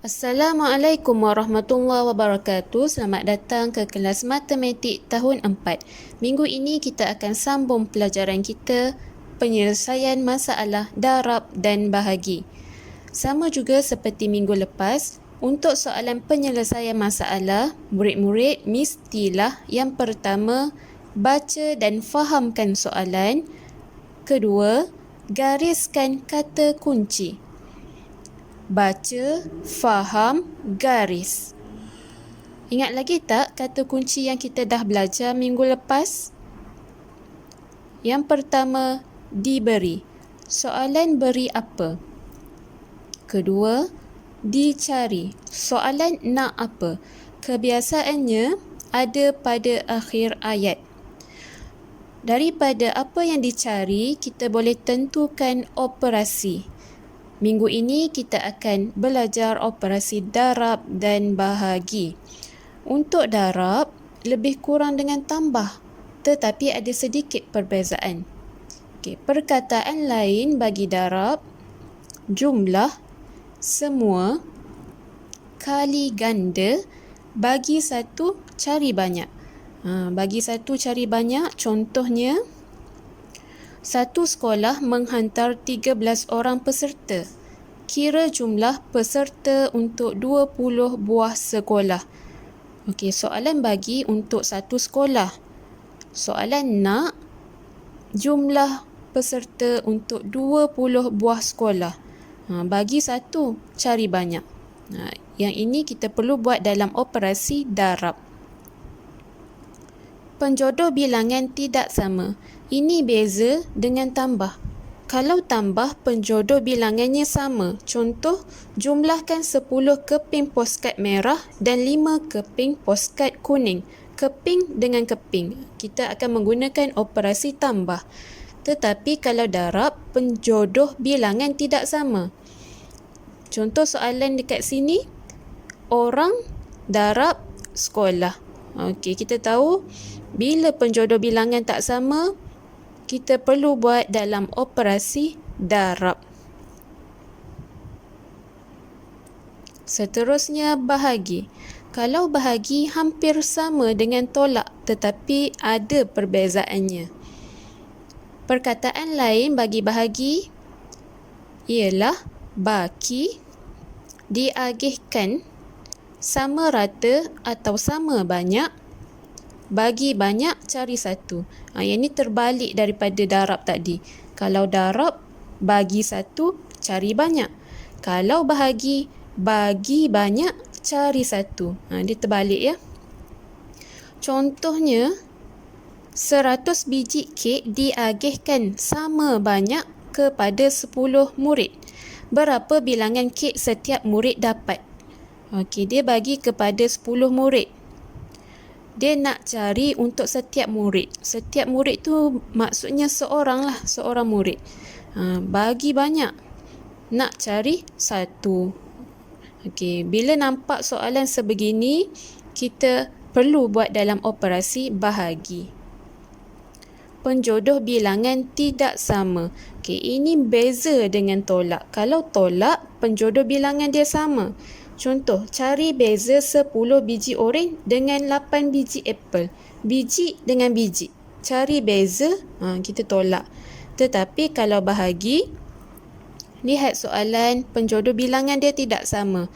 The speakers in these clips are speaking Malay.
Assalamualaikum warahmatullahi wabarakatuh. Selamat datang ke kelas matematik tahun 4. Minggu ini kita akan sambung pelajaran kita penyelesaian masalah darab dan bahagi. Sama juga seperti minggu lepas, untuk soalan penyelesaian masalah, murid-murid mestilah yang pertama baca dan fahamkan soalan. Kedua, gariskan kata kunci. Baca, faham, garis. Ingat lagi tak kata kunci yang kita dah belajar minggu lepas? Yang pertama, diberi. Soalan beri apa? Kedua, dicari. Soalan nak apa? Kebiasaannya ada pada akhir ayat. Daripada apa yang dicari, kita boleh tentukan operasi. Minggu ini kita akan belajar operasi darab dan bahagi. Untuk darab, lebih kurang dengan tambah, tetapi ada sedikit perbezaan. Perkataan lain bagi darab, jumlah, semua, kali ganda, bagi satu, cari banyak. Bagi satu, cari banyak, contohnya, satu sekolah menghantar 13 orang peserta. Kira jumlah peserta untuk 20 buah sekolah. Okey, soalan bagi untuk satu sekolah. Soalan nak jumlah peserta untuk 20 buah sekolah. Bagi satu, cari banyak. Yang ini kita perlu buat dalam operasi darab. Penjodoh bilangan tidak sama. Ini beza dengan tambah. Kalau tambah, penjodoh bilangannya sama. Contoh, jumlahkan 10 keping postcard merah dan 5 keping postcard kuning. Keping dengan keping. Kita akan menggunakan operasi tambah. Tetapi kalau darab, penjodoh bilangan tidak sama. Contoh soalan dekat sini, orang darab sekolah. Okey, kita tahu bila penjodoh bilangan tak sama, kita perlu buat dalam operasi darab. Seterusnya, bahagi. Kalau bahagi hampir sama dengan tolak, tetapi ada perbezaannya. Perkataan lain bagi bahagi ialah baki, diagihkan, sama rata atau sama banyak, bagi banyak, cari satu. Yang ini terbalik daripada darab tadi. Kalau darab, bagi satu, cari banyak. Kalau bahagi, bagi banyak, cari satu. Dia terbalik ya. Contohnya, 100 biji kek diagihkan sama banyak kepada 10 murid. Berapa bilangan kek setiap murid dapat? Okey, dia bagi kepada 10 murid. Dia nak cari untuk setiap murid. Setiap murid tu maksudnya seorang lah, seorang murid. Bagi banyak. Nak cari satu. Okey, bila nampak soalan sebegini, kita perlu buat dalam operasi bahagi. Penjodoh bilangan tidak sama. Okey, ini beza dengan tolak. Kalau tolak, penjodoh bilangan dia sama. Contoh, cari beza 10 biji oren dengan 8 biji apple. Biji dengan biji. Cari beza, kita tolak. Tetapi kalau bahagi, lihat soalan, penjodoh bilangan dia tidak sama.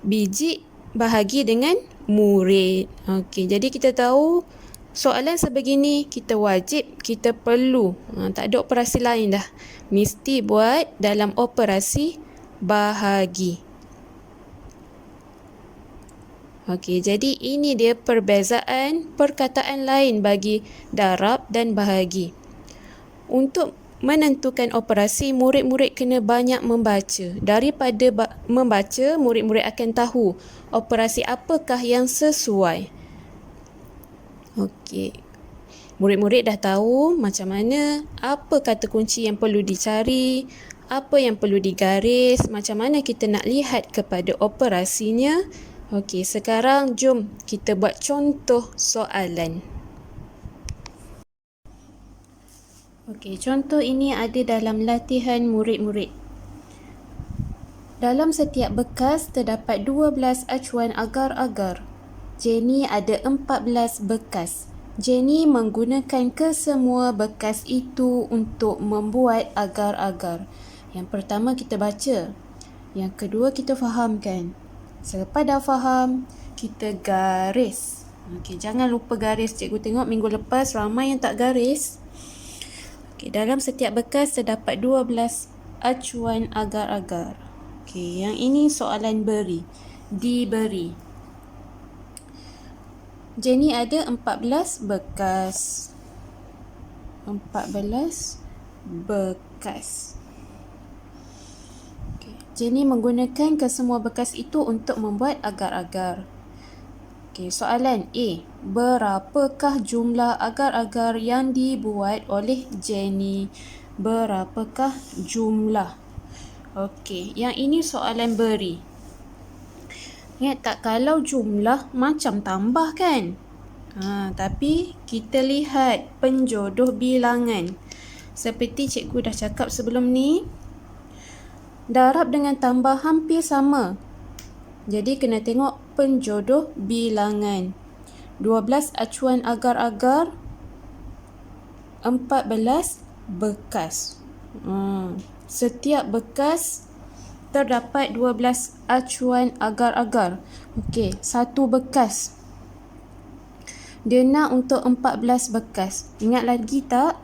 Biji bahagi dengan murid. Okey, jadi kita tahu soalan sebegini kita wajib, kita perlu. Tak ada operasi lain dah. Mesti buat dalam operasi bahagi. Okey, jadi ini dia perbezaan perkataan lain bagi darab dan bahagi. Untuk menentukan operasi, murid-murid kena banyak membaca. Daripada membaca, murid-murid akan tahu operasi apakah yang sesuai. Okey, murid-murid dah tahu macam mana, apa kata kunci yang perlu dicari, apa yang perlu digaris, macam mana kita nak lihat kepada operasinya. Okey, sekarang jom kita buat contoh soalan. Okey, contoh ini ada dalam latihan murid-murid. Dalam setiap bekas terdapat 12 acuan agar-agar. Jenny ada 14 bekas. Jenny menggunakan kesemua bekas itu untuk membuat agar-agar. Yang pertama kita baca. Yang kedua kita fahamkan. Selepas dah faham, kita garis. Okey, jangan lupa garis. Cikgu tengok minggu lepas ramai yang tak garis. Okey, dalam setiap bekas terdapat 12 acuan agar-agar. Okey, yang ini soalan beri. Diberi. Jenny ada 14 bekas. 14 bekas. Okay. Jenny menggunakan kesemua bekas itu untuk membuat agar-agar. Okay, soalan A. Berapakah jumlah agar-agar yang dibuat oleh Jenny? Berapakah jumlah? Okey, yang ini soalan beri. Ingat tak, kalau jumlah macam tambah kan? Tapi kita lihat penjodoh bilangan. Seperti cikgu dah cakap sebelum ni, darab dengan tambah hampir sama. Jadi kena tengok penjodoh bilangan. 12 acuan agar-agar, 14 bekas. Setiap bekas terdapat 12 acuan agar-agar. Okey, satu bekas. Dia nak untuk 14 bekas. Ingat lagi tak?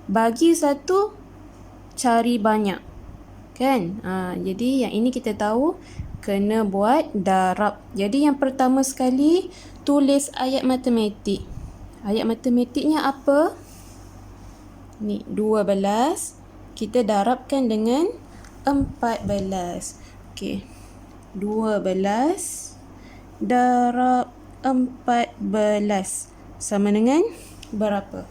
Bagi satu, cari banyak. Kan? Jadi yang ini kita tahu kena buat darab. Jadi yang pertama sekali, tulis ayat matematik. Ayat matematiknya apa? Ni 12. Kita darabkan dengan 14. Okey. 12 darab 14 sama dengan berapa?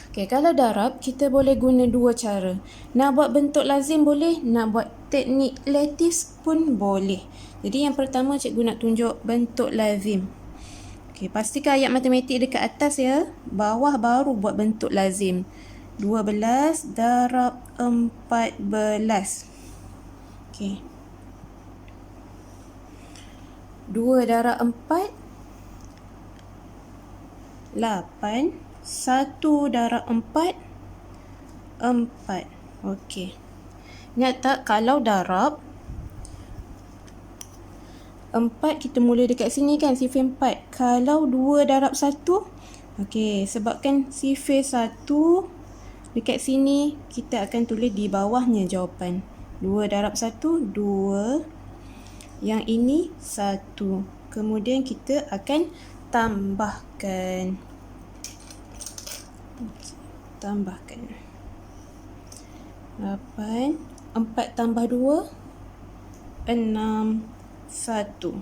Okey, kalau darab kita boleh guna dua cara. Nak buat bentuk lazim boleh, nak buat teknik lattice pun boleh. Jadi yang pertama cikgu nak tunjuk bentuk lazim. Okey, pastikan ayat matematik dekat atas ya. Bawah baru buat bentuk lazim. 12 darab 14. Okey. 2 darab 4 8. 1 darab 4 4. Okey. Ingat tak, kalau darab 4 kita mula dekat sini kan, sifar 4. Kalau 2 darab 1, okey, sebabkan sifar 1 dekat sini, kita akan tulis di bawahnya jawapan. 2 darab 1, 2. Yang ini 1. Kemudian kita akan tambahkan. Tambahkan. 8. 4 tambah 2, 6. 1.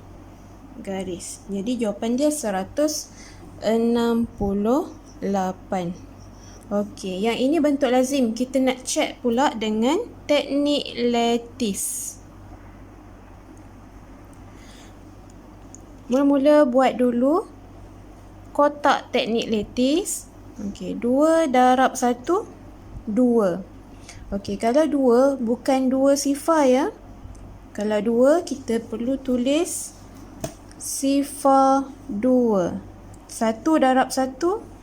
Garis. Jadi jawapan dia 168. Okey, yang ini bentuk lazim. Kita nak check pula dengan teknik lattice. Mula-mula buat dulu kotak teknik lattice. Okey, 2 darab 1, 2. Okey, kalau 2 bukan 2 sifar ya. Kalau 2 kita perlu tulis sifar 2. 1 darab 1,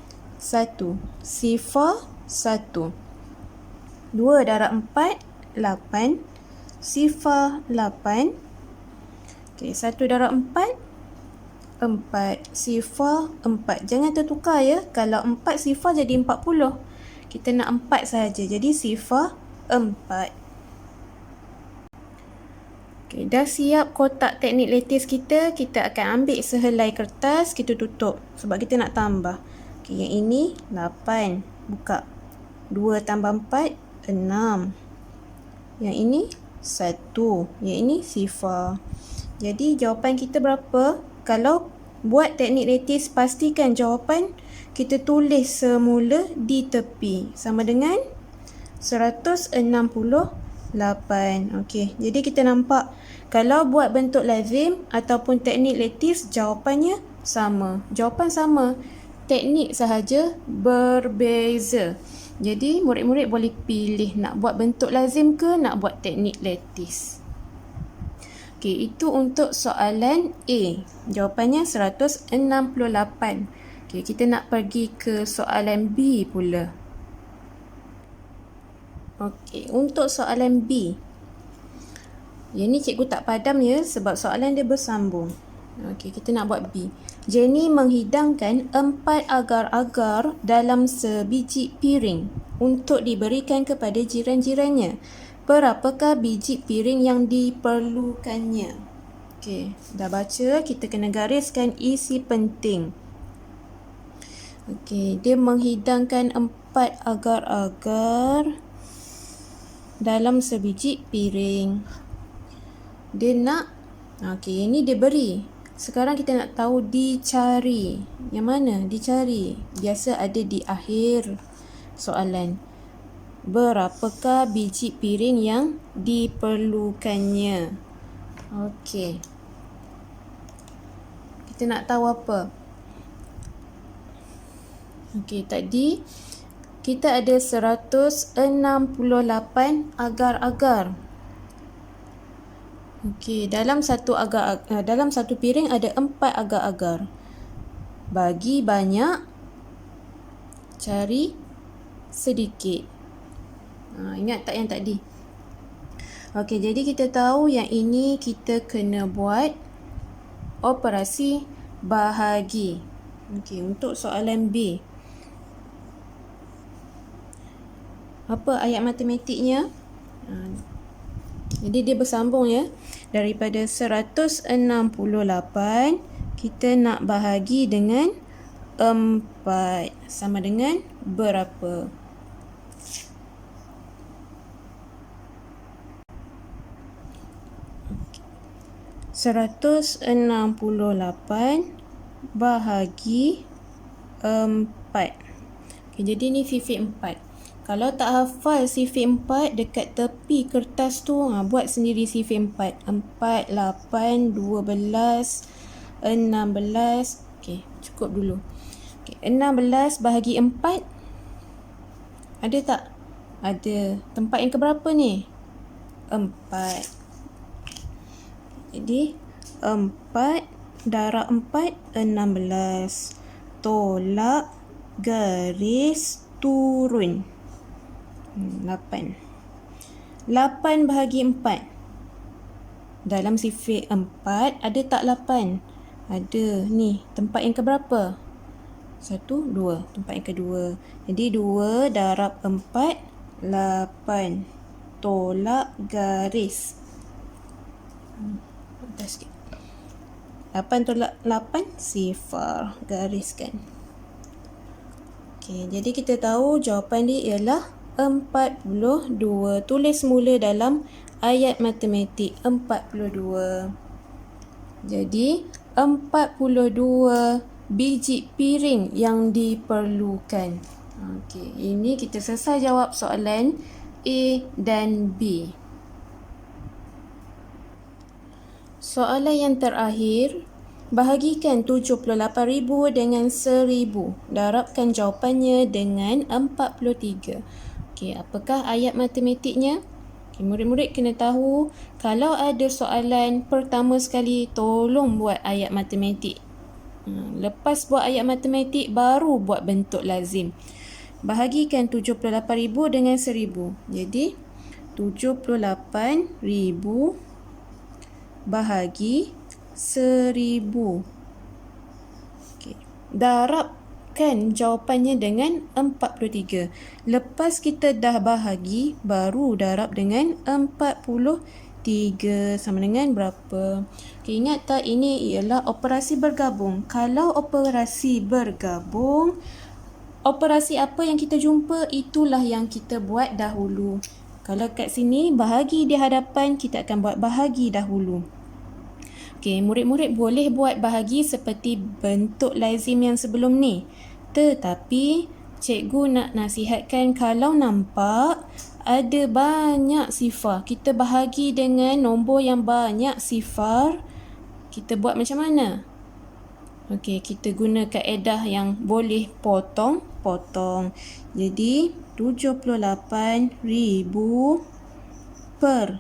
1. Sifar 1. 2 darab 4, 8. Sifar 8. Okey, 1 darab 4, 4. Sifar 4. Jangan tertukar ya. Kalau 4 sifar jadi 40. Kita nak 4 sahaja. Jadi sifar 4. Okey, dah siap kotak teknik lattice kita. Kita akan ambil sehelai kertas, kita tutup sebab kita nak tambah. Okey, yang ini 8. Buka. 2 tambah 4, 6. Yang ini 1. Yang ini sifar. Jadi jawapan kita berapa? Kalau buat teknik lattice, pastikan jawapan kita tulis semula di tepi. Sama dengan 168. Okey, jadi kita nampak kalau buat bentuk lazim ataupun teknik lattice, jawapannya sama. Jawapan sama. Teknik sahaja berbeza. Jadi murid-murid boleh pilih nak buat bentuk lazim ke nak buat teknik lattice. Okey, itu untuk soalan A. Jawapannya 168. Okey, kita nak pergi ke soalan B pula. Okey, untuk soalan B. Yang ni cikgu tak padam ya sebab soalan dia bersambung. Okey, kita nak buat B. Jenny menghidangkan 4 agar-agar dalam sebiji piring untuk diberikan kepada jiran-jirannya. Berapakah biji piring yang diperlukannya? Okey, dah baca, kita kena gariskan isi penting. Okey, dia menghidangkan 4 agar-agar dalam sebiji piring. Dia nak, okey, ini dia beri. Sekarang kita nak tahu dicari. Yang mana dicari? Biasa ada di akhir soalan. Berapakah biji piring yang diperlukannya? Okey. Kita nak tahu apa? Okey, tadi kita ada 168 agar-agar. Okey, dalam satu piring ada 4 agar-agar. Bagi banyak, cari sedikit. Ingat tak yang tadi? Okey, jadi kita tahu yang ini kita kena buat operasi bahagi. Okey, untuk soalan B. Apa ayat matematiknya? Jadi dia bersambung ya. Daripada 168 kita nak bahagi dengan 4. Sama dengan berapa? Okay. 168 bahagi 4. Okay, jadi ni sifar 4. Kalau tak hafal sifar 4 dekat tepi kertas tu, buat sendiri sifar 4. 4, 8, 12, 16. Okey, cukup dulu. Okey, 16 bahagi 4. Ada tak? Ada. Tempat yang keberapa ni? 4. Jadi 4 darab 4, 16. Tolak garis turun. 8. 8 bahagi 4. Dalam sifar 4 ada tak 8? Ada. Ni, tempat yang keberapa? 1, 2. Tempat yang kedua. Jadi 2 darab 4, 8. Tolak garis. Atas sikit. 8 tolak 8, sifar. Gariskan. Okey, jadi kita tahu jawapan dia ialah 42. Tulis mula dalam ayat matematik 42. Jadi 42 biji piring yang diperlukan. Okey, ini kita selesai jawab soalan A dan B. Soalan yang terakhir, bahagikan 78,000 dengan 1,000. Darabkan jawapannya dengan 43. Okey, apakah ayat matematiknya? Okay, murid-murid kena tahu, kalau ada soalan pertama sekali, tolong buat ayat matematik. Lepas buat ayat matematik, baru buat bentuk lazim. Bahagikan 78,000 dengan 1,000. Jadi, 78,000 bahagi 1,000. Okay. Darabkan jawapannya dengan 43. Lepas kita dah bahagi, baru darab dengan 43. Sama dengan berapa? Okay, ingat tak, ini ialah operasi bergabung. Kalau operasi bergabung, operasi apa yang kita jumpa, itulah yang kita buat dahulu. Kalau kat sini bahagi di hadapan, kita akan buat bahagi dahulu. Okey, murid-murid boleh buat bahagi seperti bentuk lazim yang sebelum ni. Tetapi cikgu nak nasihatkan, kalau nampak ada banyak sifar, kita bahagi dengan nombor yang banyak sifar, kita buat macam mana? Okey, kita guna kaedah yang boleh potong. Jadi 78,000 per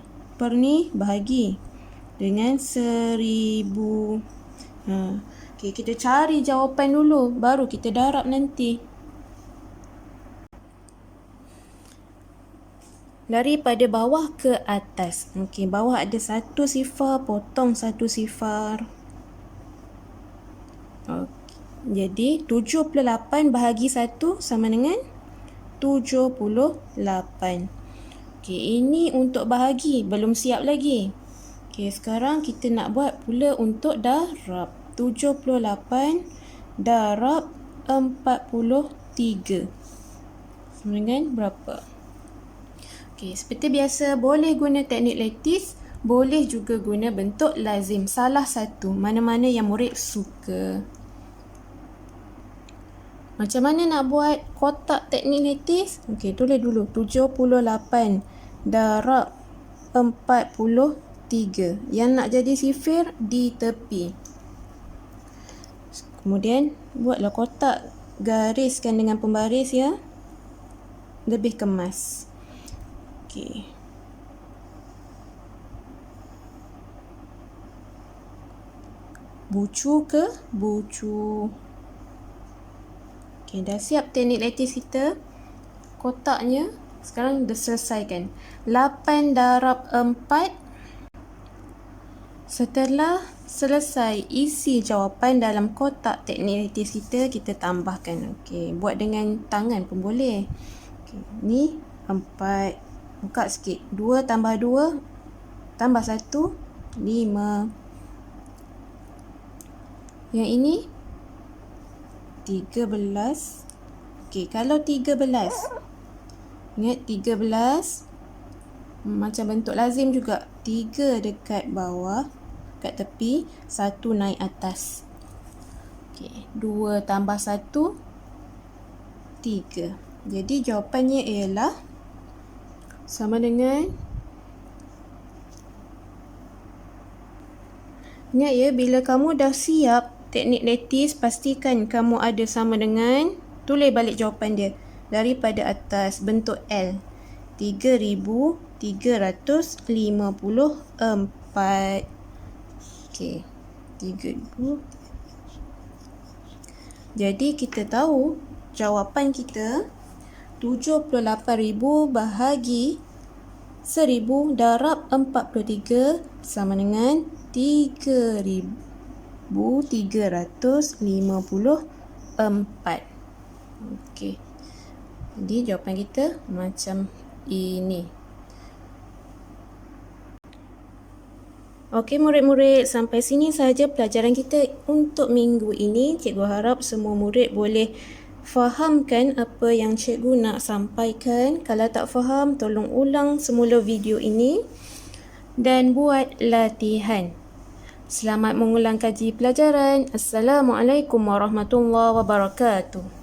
ni bahagi dengan 1000. Okey, kita cari jawapan dulu, baru kita darab nanti. Daripada bawah ke atas. Okey, bawah ada 1 sifar, potong 1 sifar. Jadi 78 bahagi 1 sama dengan 78. Okey, ini untuk bahagi, belum siap lagi. Okey, sekarang kita nak buat pula untuk darab. 78 darab 43 sama dengan berapa? Okey, seperti biasa, boleh guna teknik lattice, boleh juga guna bentuk lazim. Salah satu, mana-mana yang murid suka. Macam mana nak buat kotak teknik lattice? Okey, tulis dulu 78 darab 43. Yang nak jadi sifir di tepi. Kemudian buatlah kotak, gariskan dengan pembaris ya. Lebih kemas. Okey. Bucu ke bucu. Okey, dah siap teknik lattice kita. Kotaknya sekarang dah selesaikan. 8 darab 4. Setelah selesai isi jawapan dalam kotak teknik lattice kita tambahkan. Okey, buat dengan tangan pun boleh. Okey, ni 4. Buka sikit. 2 tambah 2 tambah 1, 5. Yang ini 13. Okey, kalau 13. Ingat 13 macam bentuk lazim juga. 3 dekat bawah, kat tepi, 1 naik atas. Okey, 2 tambah 1, 3. Jadi jawapannya ialah sama dengan, ingat ya, bila kamu dah siap teknik lattice, pastikan kamu ada sama dengan, tulis balik jawapan dia daripada atas, bentuk L. 3,354. Okey, 3,000. Jadi kita tahu jawapan kita 78,000 bahagi 1,000 darab 43 sama dengan 3,354. Okey. Jadi jawapan kita macam ini. Okey murid-murid, sampai sini sahaja pelajaran kita untuk minggu ini. Cikgu harap semua murid boleh fahamkan apa yang cikgu nak sampaikan. Kalau tak faham, tolong ulang semula video ini dan buat latihan. Selamat mengulang kaji pelajaran. Assalamualaikum warahmatullahi wabarakatuh.